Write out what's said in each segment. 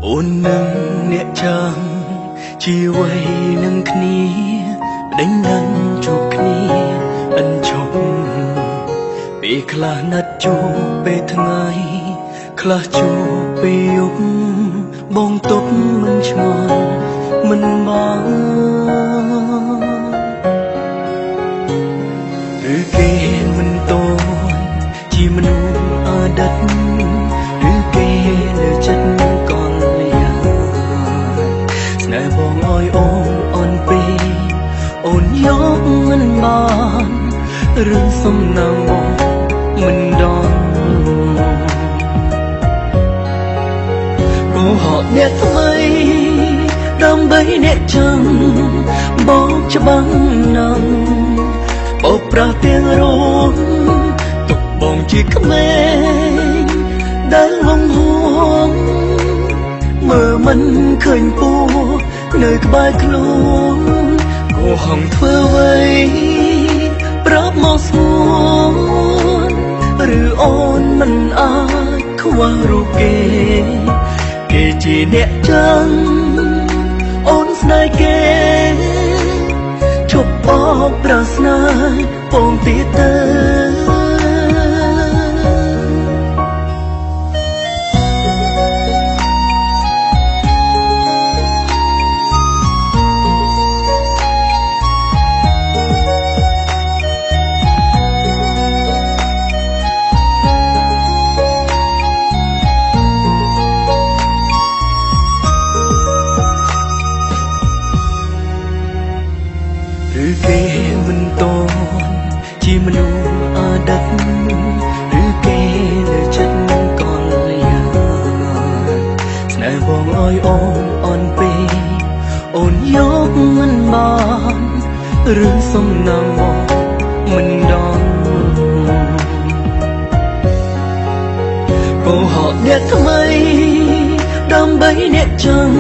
អូននឹងអ្នកចាំជាវ័យនឹងគ្នាដេញនឹងជួបគ្នាអិនឈប់ពេលខ្លះណាត់ជួបពេលថ្ងៃខ្លះជួបពេលយប់បងទុកមិនឆ្ងល់មិនមកឬគេមិនតន់ជាមនុស្សអតីតឬគេលើចិត្តកលយ៉ាងស្នេហ៍បងអើយអូនអន់ពេកអូនយកមិនបានរឿងសំណាងបងមិនដល់កុហកអ្នកថ្មីដើម្បីអ្នកចាំបងច្បាំងណាំបោកប្រាស់ទាំងរងទុកបងជាក្មេងដែលហងហួងមើលមិនឃើញពូនៅក្បែរខ្លួនកុហកធ្វើអ្វីប្រាប់មកស្មួនឬអូនមិនអាចខ្វះរូបគេគេជាអ្នកចាំអូនស្នេហ៍គេឈប់បោកប្រាស្នាពងទៀតទៅឬគេមិនតន់ជាមនុស្សអតីតឬគេលើចិត្តកលយ៉ាងស្នេហ៍បងអើយអូនអន់ពេកអូនយកមិនបានរឿងសំណាងបងមិនដល់កុហកអ្នកថ្មីដើម្បីអ្នកចាំ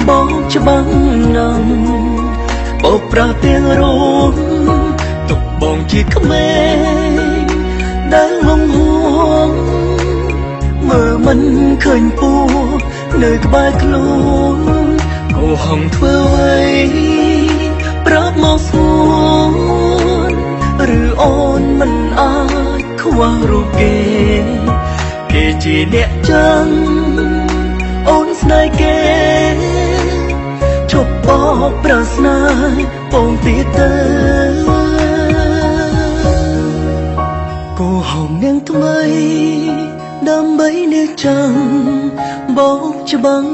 បងច្បាំងណាំបោកប្រាស់ទាំងរងទុកបងជាក្មេងដែលហងហួងមើលមិនឃើញពូនៅក្បែរខ្លួនកុហកធ្វើអ្វីប្រាប់មកស្មួនឬអូនមិនអាចខ្វះរូបគេគេជាអ្នកចាំអូនស្នេហ៍គេឈប់បោកប្រាស្នាពងទៀតទៅកុហកនាងថ្មីដើម្បីអ្នកចាំបោកច្បាំង